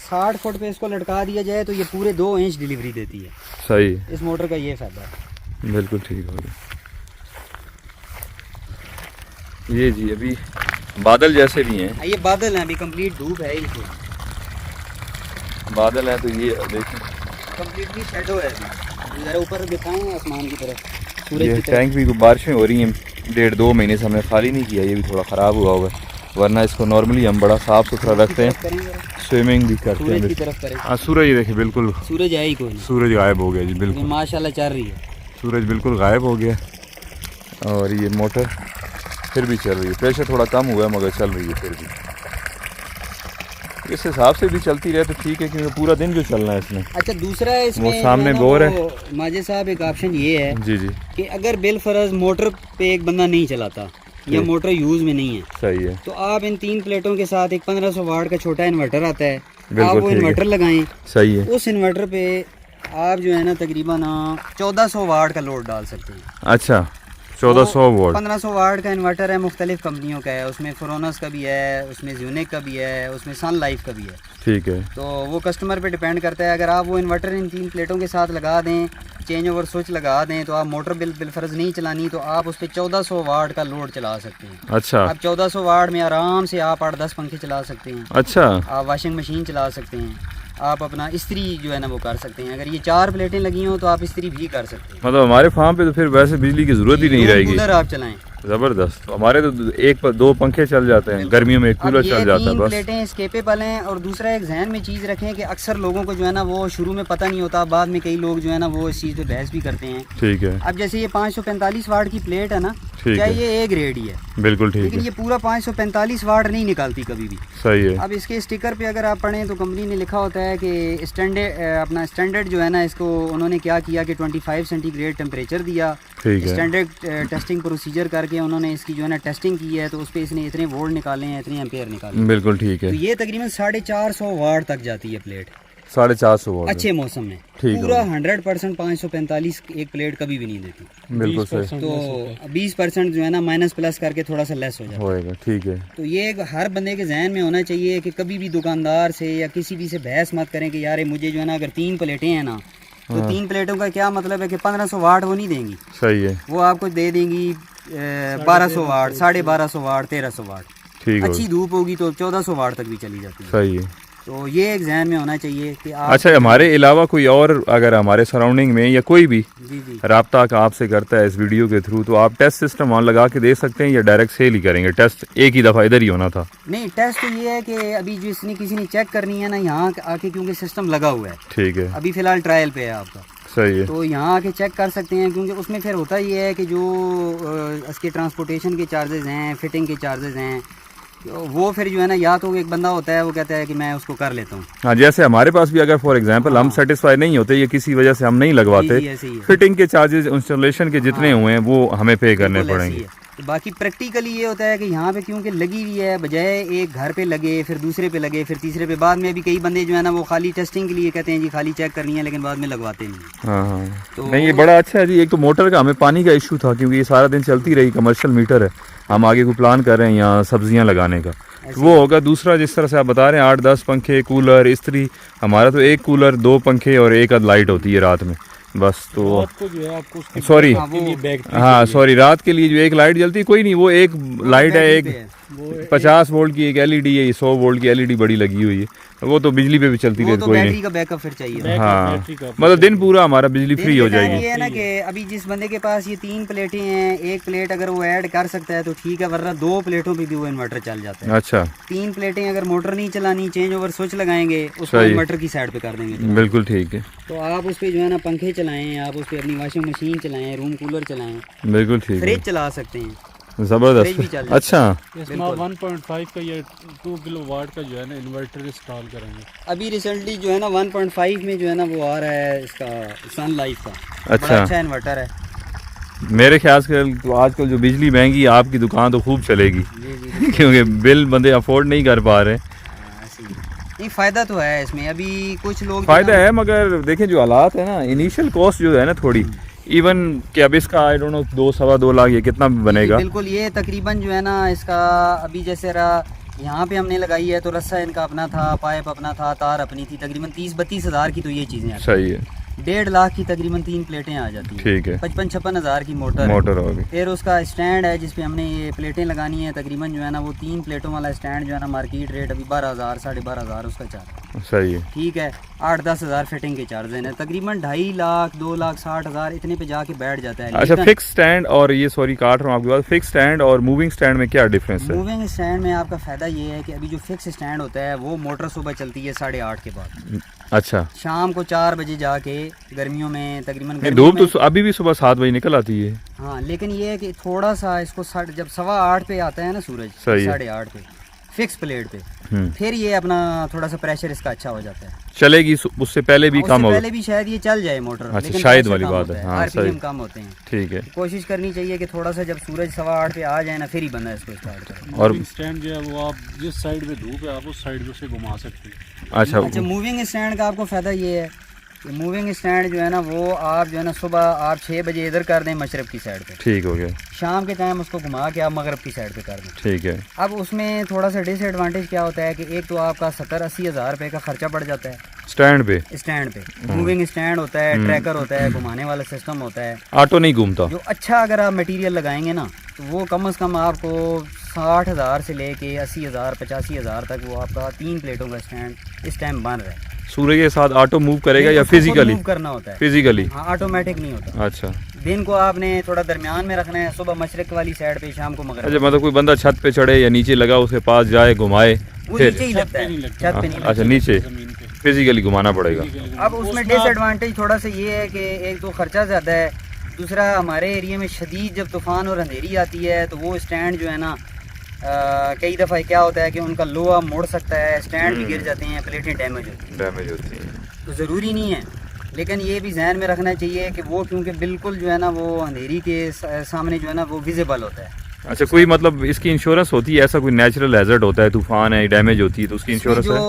[SPEAKER 2] 60 फुट पे इसको लटका दिया जाए तो ये पूरे 2 इंच डिलीवरी देती है।
[SPEAKER 1] सही,
[SPEAKER 2] इस मोटर का ये फायदा है।
[SPEAKER 1] बिल्कुल ठीक हो गया। ये जी अभी बादल जैसे भी हैं,
[SPEAKER 2] ये बादल हैं, अभी कंप्लीट धूप है इसको,
[SPEAKER 1] बादल हैं तो ये देखें,
[SPEAKER 2] कंप्लीटली शैडो है अभी। जरा ऊपर दिखाएं आसमान की तरफ, सूरज
[SPEAKER 1] ये
[SPEAKER 2] की तरफ।
[SPEAKER 1] टैंक भी बारिशें हो रही हैं, 1.5-2 महीने से हमने खाली नहीं किया, ये भी थोड़ा ख़राब हुआ होगा, वरना इसको नॉर्मली हम बड़ा साफ़ सुथरा रखते हैं,
[SPEAKER 2] करें जरा,
[SPEAKER 1] स्विमिंग भी करते
[SPEAKER 2] सूरज की
[SPEAKER 1] हैं।
[SPEAKER 2] तरफ करें।
[SPEAKER 1] हाँ, सूरज ये देखिए, बिल्कुल
[SPEAKER 2] सूरज है ही कोई नहीं,
[SPEAKER 1] सूरज गायब हो गया जी,
[SPEAKER 2] ये
[SPEAKER 1] बिल्कुल
[SPEAKER 2] माशाल्लाह चल रही है।
[SPEAKER 1] सूरज बिल्कुल गायब हो गया, और ये मोटर फिर भी चल रही है, प्रेशर थोड़ा कम हुआ है मगर चल रही है फिर भी। इस हिसाब से भी चलती रहे तो ठीक है, क्योंकि पूरा दिन जो चलना है इसमें।
[SPEAKER 2] अच्छा, दूसरा इसमें
[SPEAKER 1] वो सामने
[SPEAKER 2] जो ना
[SPEAKER 1] बोर है।
[SPEAKER 2] वो माजे साहब एक ऑप्शन ये है
[SPEAKER 1] जी जी,
[SPEAKER 2] कि अगर बिल फर्ज मोटर पे एक बंदा नहीं चलाता या मोटर यूज में नहीं है,
[SPEAKER 1] सही है,
[SPEAKER 2] तो आप इन 3 प्लेटों के साथ एक 1500 वाट का छोटा इन्वर्टर आता है,
[SPEAKER 1] बिल्कुल
[SPEAKER 2] आप वो
[SPEAKER 1] ठीक है।
[SPEAKER 2] इन्वर्टर लगाएं,
[SPEAKER 1] सही है।
[SPEAKER 2] उस इन्वर्टर पे आप जो है ना तकरीबन 1400 वाट का लोड डाल सकते हैं।
[SPEAKER 1] अच्छा, 1400 वोल्ट,
[SPEAKER 2] 1500 वाट का इन्वर्टर है, मुख्तलिफ कंपनियों का है, उसमें फ्रोनस का भी है, उसमें ज़्यूनिक का भी है, उसमें सन लाइफ का भी है।
[SPEAKER 1] ठीक है,
[SPEAKER 2] तो वो कस्टमर पे डिपेंड करता है। अगर आप वो इन्वर्टर इन 3 प्लेटों के साथ लगा दें, चेंज ओवर स्विच लगा दें, तो आप मोटर बिलफर्ज नहीं चलानी तो आप उस पर 1400 वाट का लोड चला सकते हैं।
[SPEAKER 1] अच्छा
[SPEAKER 2] अब 1400 वाट में आराम से आप 8-10 पंखे चला सकते हैं,
[SPEAKER 1] अच्छा,
[SPEAKER 2] आप वॉशिंग मशीन चला सकते हैं, आप अपना इस्त्री जो है ना वो कर सकते हैं। अगर ये 4 प्लेटें लगी हों तो आप इस्त्री भी कर सकते हैं।
[SPEAKER 1] मतलब हमारे फार्म पे तो फिर वैसे बिजली की ज़रूरत ही नहीं रहेगी।
[SPEAKER 2] कूलर आप चलाएं,
[SPEAKER 1] ज़बरदस्त। तो हमारे तो 1-2 पंखे चल जाते हैं, गर्मियों में 1 कूलर
[SPEAKER 2] अब ये
[SPEAKER 1] चल जाता है
[SPEAKER 2] 3
[SPEAKER 1] बस।
[SPEAKER 2] प्लेटें एस्केपेबल हैं। और दूसरा एक जहन में चीज़ रखें कि अक्सर लोगों को जो है ना वो शुरू में पता नहीं होता, बाद में कई लोग जो है ना वो इस चीज़ पे बहस भी करते हैं।
[SPEAKER 1] ठीक है,
[SPEAKER 2] अब जैसे ये 545 वाट की प्लेट है ना,
[SPEAKER 1] ठीक
[SPEAKER 2] क्या
[SPEAKER 1] है,
[SPEAKER 2] ये ए ग्रेड ही है,
[SPEAKER 1] बिल्कुल ठीक
[SPEAKER 2] लेकिन
[SPEAKER 1] है,
[SPEAKER 2] ये पूरा 545 वाट नहीं निकालती कभी भी।
[SPEAKER 1] सही है,
[SPEAKER 2] अब इसके स्टिकर पे अगर आप पढ़ें तो कंपनी ने लिखा होता है कि अपना स्टैंडर्ड जो है ना, इसको उन्होंने क्या किया कि 25 सेंटीग्रेड टेम्परेचर दिया,
[SPEAKER 1] ठीक है,
[SPEAKER 2] स्टैंडर्ड टेस्टिंग प्रोसीजर करके उन्होंने इसकी जो है ना टेस्टिंग की है, तो उस पर इसने इतने वोल्ट निकाले हैं, इतने एम्पेयर निकाले हैं।
[SPEAKER 1] बिल्कुल ठीक
[SPEAKER 2] तो
[SPEAKER 1] है।
[SPEAKER 2] ये तकरीबन 450 वाट तक जाती है प्लेट।
[SPEAKER 1] 450 वोल्ट
[SPEAKER 2] अच्छे मौसम में।
[SPEAKER 1] ठीक
[SPEAKER 2] पूरा 100% 545 एक प्लेट कभी भी नहीं देती।
[SPEAKER 1] बिल्कुल सही
[SPEAKER 2] तो 20% जो है ना माइनस प्लस करके थोड़ा सा लेस हो जाता है।
[SPEAKER 1] होएगा। ठीक है,
[SPEAKER 2] तो ये हर बंदे के जहन में होना चाहिए कि कभी भी दुकानदार से या किसी भी से बहस मत करें कि यार मुझे जो है ना अगर 3 प्लेटें हैं ना तो 3 प्लेटों का क्या मतलब है कि 1500 वाट वो नहीं देंगी,
[SPEAKER 1] सही है।
[SPEAKER 2] वो आपको दे देंगी 1200 वाट, 1250 वाट, 1300 वाट।
[SPEAKER 1] ठीक है,
[SPEAKER 2] अच्छी धूप होगी तो 1400 वाट तक भी चली जाती है।
[SPEAKER 1] सही है।
[SPEAKER 2] तो ये एक जहन में होना चाहिए कि आप
[SPEAKER 1] अच्छा, हमारे अलावा कोई और अगर हमारे सराउंडिंग में या कोई भी
[SPEAKER 2] जी जी
[SPEAKER 1] राब्ता का आपसे करता है इस वीडियो के थ्रू, तो आप टेस्ट सिस्टम वहाँ लगा के दे सकते हैं या डायरेक्ट सेल ही करेंगे? टेस्ट एक ही दफ़ा इधर ही होना था।
[SPEAKER 2] नहीं, टेस्ट तो ये है कि अभी जिसने किसी ने चेक करनी है ना यहाँ आके, क्योंकि सिस्टम लगा हुआ है,
[SPEAKER 1] ठीक है,
[SPEAKER 2] अभी फ़िलहाल ट्रायल पे है आपका,
[SPEAKER 1] सही है।
[SPEAKER 2] तो यहाँ आके चेक कर सकते हैं। क्योंकि उसमें फिर होता ये है कि जो इसके ट्रांसपोर्टेशन के चार्जेस हैं, फिटिंग के चार्जेस हैं, तो वो फिर जो है ना या तो एक बंदा होता है वो कहता है कि मैं उसको कर लेता हूँ।
[SPEAKER 1] हाँ, जैसे हमारे पास भी अगर फॉर एग्जांपल हम सेटिस्फाई नहीं होते या किसी वजह से हम नहीं लगवाते,
[SPEAKER 2] जी, ऐसे ही है।
[SPEAKER 1] फिटिंग के चार्जेस इंस्टॉलेशन के जितने हुए हैं वो हमें पे करने
[SPEAKER 2] बिल्कुल ऐसे ही
[SPEAKER 1] पड़ेंगे।
[SPEAKER 2] है। तो बाकी प्रैक्टिकली ये होता है कि यहाँ पे क्योंकि लगी हुई है, बजाय एक घर पे लगे फिर दूसरे पे लगे फिर तीसरे पे, बाद में भी कई बंदे जो है ना वो खाली टेस्टिंग के लिए कहते हैं जी खाली चेक करनी है, लेकिन बाद में लगवाते नहीं।
[SPEAKER 1] हाँ हाँ,
[SPEAKER 2] तो
[SPEAKER 1] नहीं ये बड़ा अच्छा है जी। एक तो मोटर का हमें पानी का इशू था क्योंकि ये सारा दिन चलती रही, कमर्शियल मीटर है, हम आगे को प्लान कर रहे हैं यहाँ सब्जियाँ लगाने का, तो वो होगा। दूसरा जिस तरह से आप बता रहे हैं 8-10 पंखे, कूलर, इस्त्री, हमारा तो एक कूलर, 2 पंखे और एक आध लाइट होती है रात में बस। तो
[SPEAKER 3] रात को जो है आपको उसकी
[SPEAKER 1] सॉरी,
[SPEAKER 3] बैटरी
[SPEAKER 1] हाँ सॉरी, रात के लिए जो एक लाइट जलती है, कोई नहीं, वो एक लाइट है, एक 50 वोल्ट की एक एलईडी है, 100 वोल्ट की एलईडी बड़ी लगी हुई है, वो तो बिजली पे भी चलती
[SPEAKER 2] वो
[SPEAKER 1] रहती,
[SPEAKER 2] तो
[SPEAKER 1] कोई
[SPEAKER 2] बैटरी
[SPEAKER 1] नहीं।
[SPEAKER 2] का बैकअप फिर चाहिए।
[SPEAKER 1] हाँ, मतलब दिन पूरा हमारा बिजली फ्री हो जाएगी।
[SPEAKER 2] ये है ना कि अभी जिस बंदे के पास ये 3 प्लेटें हैं, एक प्लेट अगर वो ऐड कर सकता है तो ठीक है, वरना 2 प्लेटों पे भी वो इन्वर्टर चल जाता है।
[SPEAKER 1] अच्छा,
[SPEAKER 2] 3 प्लेटें अगर मोटर नहीं चलानी, चेंज ओवर स्विच लगाएंगे, उसको इन्वर्टर की साइड पे कर देंगे।
[SPEAKER 1] बिल्कुल ठीक है,
[SPEAKER 2] तो आप उस पे जो है ना पंखे चलाएं, आप उस पे अपनी वॉशिंग मशीन चलाएं, रूम कूलर चलाएं,
[SPEAKER 1] बिल्कुल ठीक है,
[SPEAKER 2] फ्रिज चला सकते हैं, फ्रिज भी
[SPEAKER 1] जबरदस्त।
[SPEAKER 2] चल जाता है।
[SPEAKER 1] अच्छा,
[SPEAKER 3] इसमें 1.5 का या 2 किलोवाट का जो है ना इन्वर्टर इंस्टॉल करेंगे।
[SPEAKER 2] अभी रिसेंटली जो है ना 1.5 में जो है ना वो आ रहा है इसका सन लाइफ का,
[SPEAKER 1] अच्छा।
[SPEAKER 2] बड़ा अच्छा इन्वर्टर है।
[SPEAKER 1] मेरे ख्याल से तो आजकल जो बिजली महंगी है, आपकी दुकान तो खूब चलेगी
[SPEAKER 2] जी जी
[SPEAKER 1] क्योंकि बिल बंदे अफोर्ड नहीं कर पा रहे।
[SPEAKER 2] नहीं, फ़ायदा तो है इसमें। अभी कुछ लोग
[SPEAKER 1] फ़ायदा है, मगर देखें जो हालात है ना, इनिशियल कॉस्ट जो है ना थोड़ी, इवन कि अब इसका आई डोंट नो 2-2.25 लाख ये कितना बनेगा।
[SPEAKER 2] बिल्कुल, ये तकरीबन जो है ना इसका अभी जैसे रहा यहाँ पे हमने लगाई है तो रस्सा इनका अपना था, पाइप अपना था, तार अपनी थी, तकरीबन 30-32 हज़ार की तो ये चीज़ें आती हैं।
[SPEAKER 1] सही है,
[SPEAKER 2] 1.5 लाख की तकरीबन 3 प्लेटें आ जाती हैं।
[SPEAKER 1] ठीक है,
[SPEAKER 2] 55-56 हज़ार की मोटर
[SPEAKER 1] होगी।
[SPEAKER 2] फिर उसका स्टैंड है जिसपे हमने ये प्लेटें लगानी है, तकरीबन जो है ना वो 3 प्लेटों वाला स्टैंड जो है ना मार्केट रेट अभी 12,000 12,500 उसका चार्ज।
[SPEAKER 1] सही है,
[SPEAKER 2] ठीक है, 8-10 हज़ार फिटिंग के चार्ज हैं, तकरीबन 2.5 लाख 2,60,000 इतने पे जाके बैठ जाता है।
[SPEAKER 1] अच्छा, फिक्स स्टैंड और ये सॉरी काट रहा हूँ आपकी बात, फिक्स स्टैंड और मूविंग स्टैंड में क्या डिफरेंस है?
[SPEAKER 2] मूविंग स्टैंड में आपका फ़ायदा ये है कि अभी जो फिक्स स्टैंड होता है वो मोटर सुबह चलती है 8:30 के बाद,
[SPEAKER 1] अच्छा,
[SPEAKER 2] शाम को 4 बजे जाके गर्मियों में तकरीबन
[SPEAKER 1] धूप तो अभी भी सुबह 7 बजे निकल आती है।
[SPEAKER 2] हाँ, लेकिन ये है कि थोड़ा सा इसको जब 8:15 पे आता है ना सूरज, 8:30 पे फिक्स प्लेट पे, फिर ये अपना थोड़ा सा प्रेशर इसका अच्छा हो जाता है,
[SPEAKER 1] चलेगी उससे पहले भी कम होगा,
[SPEAKER 2] पहले भी शायद ये चल जाए मोटर।
[SPEAKER 1] अच्छा,
[SPEAKER 2] लेकिन
[SPEAKER 1] शायद
[SPEAKER 2] pressure
[SPEAKER 1] वाली
[SPEAKER 2] कम
[SPEAKER 1] बात
[SPEAKER 2] होता
[SPEAKER 1] है, हाँ,
[SPEAKER 2] आरपीएम कम होते हैं।
[SPEAKER 1] ठीक है,
[SPEAKER 2] कोशिश करनी चाहिए कि थोड़ा सा जब सूरज 8:15 पे आ जाए ना, फिर ही बंदा इसको स्टार्ट करे।
[SPEAKER 1] और
[SPEAKER 3] स्टैंड जो है वो आप जिस साइड में धूप है आप उस साइड में से घुमा सकते हैं।
[SPEAKER 1] अच्छा,
[SPEAKER 2] मूविंग स्टैंड का आपको फ़ायदा ये है कि मूविंग स्टैंड जो है ना वो आप जो है ना सुबह आप 6 बजे इधर कर दें मशरक़ की साइड पे,
[SPEAKER 1] ठीक हो गया, शाम
[SPEAKER 2] के टाइम उसको घुमा के आप मगरब की साइड पे कर दें,
[SPEAKER 1] ठीक है।
[SPEAKER 2] अब उसमें थोड़ा सा डिसएडवांटेज क्या होता है कि एक तो आपका 70-80 हज़ार रुपये का खर्चा पड़ जाता है
[SPEAKER 1] स्टैंड पे,
[SPEAKER 2] मूविंग स्टैंड होता है, ट्रैकर होता है, घुमाने वाला सिस्टम होता है,
[SPEAKER 1] ऑटो नहीं घूमता।
[SPEAKER 2] जो अच्छा अगर आप मटेरियल लगाएंगे ना तो वो कम से कम आपको 60 हज़ार से लेके 80 हज़ार 85 हज़ार तक वो आपका 3 प्लेटों का स्टैंड इस टाइम बन रहा है।
[SPEAKER 1] सूर्य के साथ ऑटो मूव करेगा या फिजिकली?
[SPEAKER 2] मूव करना होता है
[SPEAKER 1] फिजिकली,
[SPEAKER 2] हाँ, ऑटोमेटिक नहीं होता।
[SPEAKER 1] अच्छा,
[SPEAKER 2] दिन को आपने थोड़ा दरमियान में रखना है, सुबह मशरक़ वाली साइड पे, शाम को मगरिब।
[SPEAKER 1] अच्छा, मतलब कोई बंदा छत पे चढ़े या नीचे लगा उसके पास जाए घुमाए,
[SPEAKER 2] वो
[SPEAKER 1] फिर
[SPEAKER 2] नीचे ही लगता है, छत पे नहीं
[SPEAKER 1] अच्छा, नीचे फिजिकली घुमाना पड़ेगा।
[SPEAKER 2] अब उसमें डिसएडवांटेज थोड़ा सा ये है कि एक तो खर्चा ज़्यादा है, दूसरा हमारे एरिया में शदीद जब तूफ़ान और अंधेरी आती है तो वो स्टैंड जो है ना कई दफ़ा क्या होता है कि उनका लोहा मुड़ सकता है, स्टैंड भी गिर जाते हैं, प्लेटें डैमेज होती हैं। तो ज़रूरी नहीं है, लेकिन ये भी जहन में रखना चाहिए कि वो क्योंकि बिल्कुल जो है ना वो अंधेरी के सामने जो है ना वो विजिबल होता है,
[SPEAKER 1] अच्छा, कोई मतलब इसकी इंश्योरेंस होती है? ऐसा कोई नेचुरल हैजर्ड होता है, तूफान है, डैमेज होती है, तो उसकी
[SPEAKER 2] इसमें
[SPEAKER 1] इंश्योरेंस
[SPEAKER 2] जो
[SPEAKER 1] है?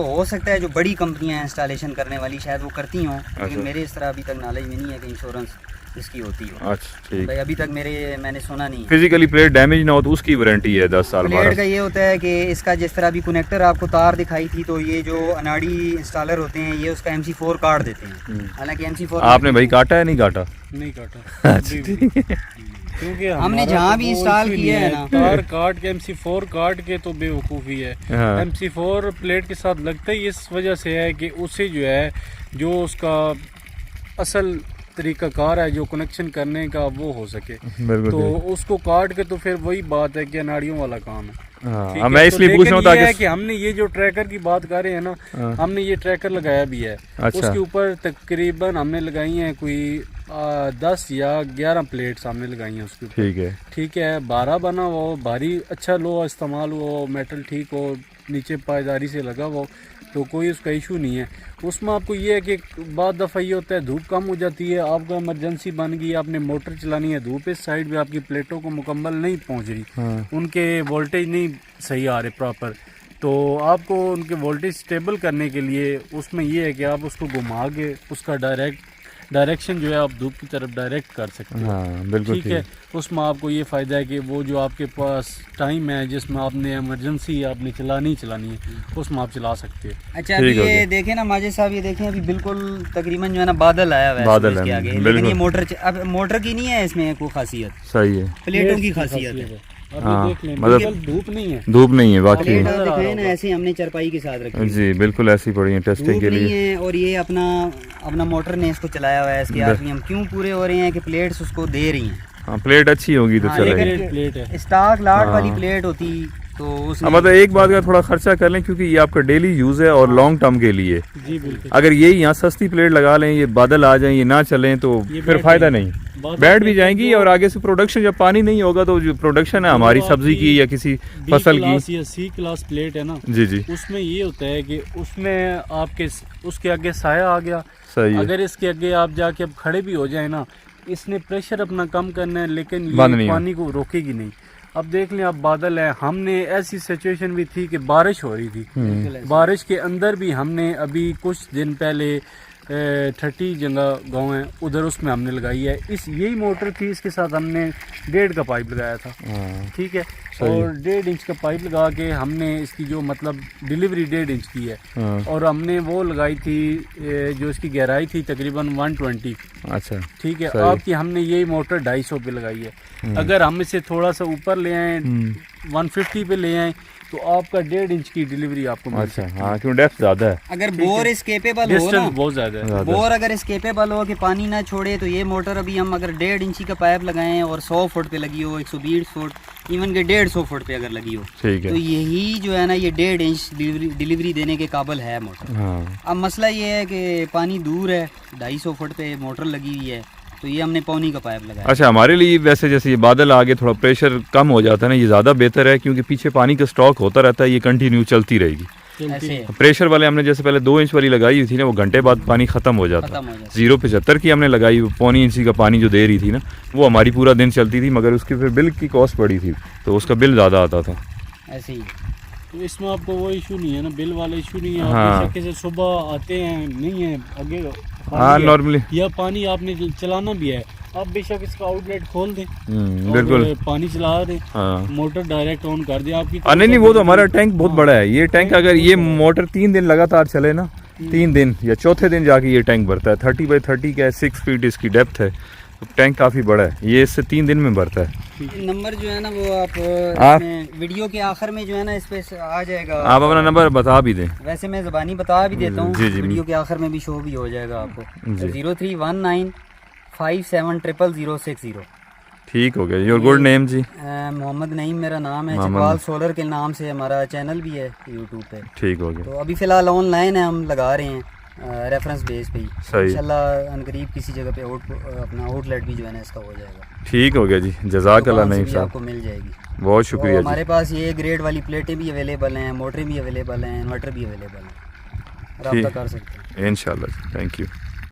[SPEAKER 2] हो सकता है जो बड़ी कंपनियां हैं इंस्टॉलेशन करने वाली शायद वो करती हों, लेकिन
[SPEAKER 1] अच्छा।
[SPEAKER 2] मेरे इस तरह अभी तक नॉलेज में नहीं है कि इंश्योरेंस इसकी होती हो।
[SPEAKER 1] अच्छा, ठीक।
[SPEAKER 2] भाई अभी तक मैंने सुना नहीं है।
[SPEAKER 1] फिजिकली प्लेट डैमेज ना हो तो उसकी वारंटी है 10 साल
[SPEAKER 2] प्लेट
[SPEAKER 1] 12
[SPEAKER 2] का ये होता है कि इसका जिस तरह अभी कनेक्टर आपको तार दिखाई थी, तो ये जो अनाड़ी इंस्टॉलर होते हैं ये उसका MC4 काट देते हैं। हालांकि MC4
[SPEAKER 1] आपने भाई काटा है नहीं काटा?
[SPEAKER 3] नहीं काटा।
[SPEAKER 1] अच्छा, ठीक है।
[SPEAKER 3] क्योंकि
[SPEAKER 2] हमने
[SPEAKER 3] हमारा
[SPEAKER 2] जहाँ
[SPEAKER 3] तो
[SPEAKER 2] भी
[SPEAKER 3] वो
[SPEAKER 2] इंस्टॉल
[SPEAKER 3] issue
[SPEAKER 2] किया
[SPEAKER 3] नहीं
[SPEAKER 2] है ना,
[SPEAKER 3] तार काट के MC4 काट के तो बेवकूफ़ी है।
[SPEAKER 1] हाँ।
[SPEAKER 3] MC4 प्लेट के साथ लगता ही इस वजह से है कि उससे जो है जो उसका असल तरीकाकार है जो कनेक्शन करने का वो हो सके,
[SPEAKER 1] बिल्कुल
[SPEAKER 3] तो
[SPEAKER 1] ठीक।
[SPEAKER 3] उसको काट के तो फिर वही बात है कि अनाड़ियों वाला काम है।
[SPEAKER 1] हाँ,
[SPEAKER 3] ठीक
[SPEAKER 1] हाँ,
[SPEAKER 3] है,
[SPEAKER 1] मैं
[SPEAKER 3] तो
[SPEAKER 1] इसलिए पूछ रहा हूँ
[SPEAKER 3] लेकिन ये है
[SPEAKER 1] ताकि
[SPEAKER 3] कि हमने ये जो ट्रैकर की बात कर रहे हैं ना,
[SPEAKER 1] हाँ।
[SPEAKER 3] हमने ये ट्रैकर लगाया भी है।
[SPEAKER 1] अच्छा।
[SPEAKER 3] उसके ऊपर तकरीबन हमने लगाई हैं कोई 10 या 11 प्लेट्स हमने लगाई हैं उसके ऊपर।
[SPEAKER 1] ठीक है।
[SPEAKER 3] ठीक है, 12 बना हो, भारी अच्छा लो इस्तेमाल हो, मेटल ठीक हो, नीचे पायदारी से लगा हो, तो कोई उसका इशू नहीं है। उसमें आपको ये है कि बाद दफ़ा ये होता है धूप कम हो जाती है, आपको इमरजेंसी बन गई, आपने मोटर चलानी है, धूप इस साइड में आपकी प्लेटों को मुकम्मल नहीं पहुंच रही,
[SPEAKER 1] हाँ।
[SPEAKER 3] उनके वोल्टेज नहीं सही आ रहे प्रॉपर, तो आपको उनके वोल्टेज स्टेबल करने के लिए उसमें ये है कि आप उसको घुमा के उसका डायरेक्शन जो है आप धूप की तरफ डायरेक्ट कर सकते हो।
[SPEAKER 1] हाँ, बिल्कुल
[SPEAKER 3] ठीक है, उसमें आपको ये फ़ायदा है कि वो जो आपके पास टाइम है जिसमें आपने इमरजेंसी आपने चलानी है उसमें आप चला सकते हैं।
[SPEAKER 2] अच्छा अभी
[SPEAKER 1] ठीक हो
[SPEAKER 2] ये
[SPEAKER 1] गया।
[SPEAKER 2] देखें ना माजिद साहब, ये देखें अभी बिल्कुल तकरीबन जो है ना बादल आया हुआ है
[SPEAKER 1] बादल
[SPEAKER 2] सूरज के
[SPEAKER 1] है,
[SPEAKER 2] आगे,
[SPEAKER 1] बिल्कुल।
[SPEAKER 2] लेकिन ये अब मोटर की नहीं है इसमें कोई खासियत,
[SPEAKER 1] सही है।
[SPEAKER 2] प्लेटों की खासियत है।
[SPEAKER 3] अभी
[SPEAKER 1] हाँ,
[SPEAKER 3] देख लें,
[SPEAKER 1] मतलब-
[SPEAKER 3] बिल्कुल धूप नहीं है।
[SPEAKER 1] धूप नहीं है वाकई
[SPEAKER 2] प्लेट
[SPEAKER 1] में।
[SPEAKER 2] आप दिखाएं ना ऐसे हमने चारपाई के साथ रखी है।
[SPEAKER 1] जी बिल्कुल ऐसी पड़ी है टेस्टिंग
[SPEAKER 2] धूप
[SPEAKER 1] के
[SPEAKER 2] नहीं
[SPEAKER 1] लिए।
[SPEAKER 2] है, और ये अपना मोटर ने इसको चलाया हुआ है। इसके RPM क्यों पूरे हो रहे हैं कि प्लेट्स उसको दे रही हैं।
[SPEAKER 1] हाँ, प्लेट अच्छी होगी तो
[SPEAKER 2] हाँ,
[SPEAKER 1] चलेगी।
[SPEAKER 2] लेकिन
[SPEAKER 3] प्लेट है।
[SPEAKER 2] स्टॉक लाट वाली
[SPEAKER 1] हाँ।
[SPEAKER 2] प्लेट होती तो
[SPEAKER 1] हाँ,
[SPEAKER 2] उसमें
[SPEAKER 1] मतलब एक बात का थोड़ा खर्चा कर लें क्योंकि ये आपका डेली यूज़ है और लॉन्ग टर्म के लिए।
[SPEAKER 3] जी बिल्कुल।
[SPEAKER 1] अगर यही यहाँ सस्ती प्लेट लगा लें, ये बादल आ जाएं, ये ना चलें तो
[SPEAKER 3] ये
[SPEAKER 1] फिर
[SPEAKER 3] बैठ
[SPEAKER 1] फायदा
[SPEAKER 3] जाएंगी।
[SPEAKER 1] नहीं।
[SPEAKER 3] बादल
[SPEAKER 1] बैठ भी
[SPEAKER 3] के
[SPEAKER 1] जाएंगी
[SPEAKER 3] जो-
[SPEAKER 1] और आगे से प्रोडक्शन जब पानी नहीं होगा तो जो प्रोडक्शन है हमारी
[SPEAKER 3] जो
[SPEAKER 1] सब्जी की
[SPEAKER 3] आपकी
[SPEAKER 1] या किसी
[SPEAKER 3] B
[SPEAKER 1] फसल
[SPEAKER 3] क्लास
[SPEAKER 1] की।
[SPEAKER 3] या C क्लास प्लेट है ना,
[SPEAKER 1] जी जी
[SPEAKER 3] उसमें ये होता है कि उसमें आपके उसके आगे साया आ गया,
[SPEAKER 1] सही है।
[SPEAKER 3] अगर इसके आगे आप जाके अब खड़े भी हो जाए ना, इसने प्रेशर अपना कम करना है, लेकिन
[SPEAKER 1] बंद
[SPEAKER 3] ये
[SPEAKER 1] नहीं
[SPEAKER 3] पानी को रोकेगी नहीं। अब देख लें, अब बादल है, हमने ऐसी सिचुएशन भी थी कि बारिश हो रही थी, बारिश के अंदर भी हमने अभी कुछ दिन पहले 30 जगह गाँव है उधर उसमें हमने लगाई है। यही मोटर थी, इसके साथ हमने 1.5 का पाइप लगाया था।
[SPEAKER 1] हाँ,
[SPEAKER 3] ठीक है,
[SPEAKER 1] सही।
[SPEAKER 3] और 1.5 इंच का पाइप लगा के हमने इसकी जो मतलब डिलीवरी 1.5 इंच की है,
[SPEAKER 1] हाँ,
[SPEAKER 3] और हमने वो लगाई थी जो इसकी गहराई थी तकरीबन 120।
[SPEAKER 1] अच्छा
[SPEAKER 3] ठीक है,
[SPEAKER 1] सही।
[SPEAKER 3] आपकी हमने यही मोटर 250 पे लगाई है। अगर हम इसे थोड़ा सा ऊपर ले आए 150 पे ले आए तो आपका 1.5 इंच की डिलीवरी आपको मिल
[SPEAKER 1] अच्छा,
[SPEAKER 3] सकती
[SPEAKER 1] हाँ क्यों डेप्थ ज़्यादा है।
[SPEAKER 2] अगर बोर इसकेपेबल हो
[SPEAKER 3] डिस्टेंस
[SPEAKER 2] ना,
[SPEAKER 3] बहुत ज़्यादा है।
[SPEAKER 1] ज़्यादा।
[SPEAKER 2] बोर अगर इसकेपेबल हो कि पानी ना छोड़े, तो ये मोटर अभी हम अगर 1.5 इंची का पाइप लगाएं और 100 फुट पे लगी हो, 120 फुट, इवन के 150 फुट पे अगर लगी हो,
[SPEAKER 1] ठीक
[SPEAKER 2] तो
[SPEAKER 1] है।
[SPEAKER 2] यही जो है ना ये 1.5 इंच डिलीवरी देने के काबिल है मोटर।
[SPEAKER 1] हाँ,
[SPEAKER 2] अब मसला ये है कि पानी दूर है, 250 फुट पे मोटर लगी हुई है, तो ये हमने पौनी का पाइप लगाया।
[SPEAKER 1] अच्छा हमारे लिए वैसे जैसे ये बादल आगे थोड़ा प्रेशर कम हो जाता है ना, ये ज़्यादा बेहतर है क्योंकि पीछे पानी का स्टॉक होता रहता है, ये कंटिन्यू चलती रहेगी।
[SPEAKER 2] ऐसे है,
[SPEAKER 1] प्रेशर वाले हमने जैसे पहले 2 इंच वाली लगाई हुई थी ना, वो घंटे बाद पानी ख़त्म हो जाता।
[SPEAKER 2] खत्म हो जाता।
[SPEAKER 1] 0.75 की हमने लगाई, वो पौनी इंची का पानी जो दे रही थी ना, वो हमारी पूरा दिन चलती थी, मगर उसकी फिर बिल की कॉस्ट बड़ी थी तो उसका बिल ज़्यादा आता था।
[SPEAKER 2] ऐसे ही
[SPEAKER 3] तो इसमें आपको वो इशू नहीं है ना, बिल वाला इशू नहीं है। आप
[SPEAKER 1] हाँ।
[SPEAKER 3] बेशक से सुबह आते हैं, नहीं है आगे
[SPEAKER 1] हाँ
[SPEAKER 3] पानी है,
[SPEAKER 1] नॉर्मली
[SPEAKER 3] या पानी आपने चलाना भी है, आप बेशक इसका आउटलेट खोल दें और
[SPEAKER 1] बिल्कुल।
[SPEAKER 3] पानी चला दें,
[SPEAKER 1] हाँ
[SPEAKER 3] मोटर डायरेक्ट ऑन कर दें आपकी।
[SPEAKER 1] नहीं वो तो हमारा टैंक बहुत बड़ा है। ये टैंक अगर ये मोटर 3 दिन लगातार चले ना, 3 दिन या चौथे दिन जाके ये टैंक भरता है। 30 बाई 30 का है, 6 फीट इसकी डेप्थ है, तो टैंक काफ़ी बड़ा है, ये इससे 3 दिन में भरता है।
[SPEAKER 2] नंबर जो है ना वो आप इसमें वीडियो के आखिर में जो है ना इस पे आ जाएगा।
[SPEAKER 1] आप अपना नंबर बता भी दें।
[SPEAKER 2] वैसे मैं ज़बानी बता भी देता हूँ,
[SPEAKER 1] जी, जी।
[SPEAKER 2] वीडियो के आखिर में भी शो भी हो जाएगा आपको।
[SPEAKER 1] जी।
[SPEAKER 2] 0319570060।
[SPEAKER 1] ठीक हो गया। योर गुड नेम जी?
[SPEAKER 2] मोहम्मद नईम मेरा नाम है।
[SPEAKER 1] मोहम्मद।
[SPEAKER 2] चकवाल सोलर के नाम से हमारा चैनल भी है यूट्यूब पे।
[SPEAKER 1] ठीक हो गया।
[SPEAKER 2] तो अभी फ़िलहाल ऑनलाइन है, हम लगा रहे हैं रेफरेंस बेस पे ही।
[SPEAKER 1] सही।
[SPEAKER 2] इंशाल्लाह अनकरीब किसी जगह पे अपना आउटलेट भी जो है ना इसका हो जाएगा।
[SPEAKER 1] ठीक हो गया जी, जज़ाकल्लाह
[SPEAKER 2] दुकान से
[SPEAKER 1] नईम
[SPEAKER 2] भी
[SPEAKER 1] साहब,
[SPEAKER 2] आपको मिल जाएगी।
[SPEAKER 1] बहुत
[SPEAKER 2] तो
[SPEAKER 1] शुक्रिया जी।
[SPEAKER 2] हमारे पास ये ग्रेड वाली प्लेटें भी अवेलेबल हैं, मोटरें भी अवेलेबल हैं, इन्वर्टर भी अवेलेबल हैं, रब्ता कर सकते हैं।
[SPEAKER 1] इंशाल्लाह, थैंक यू।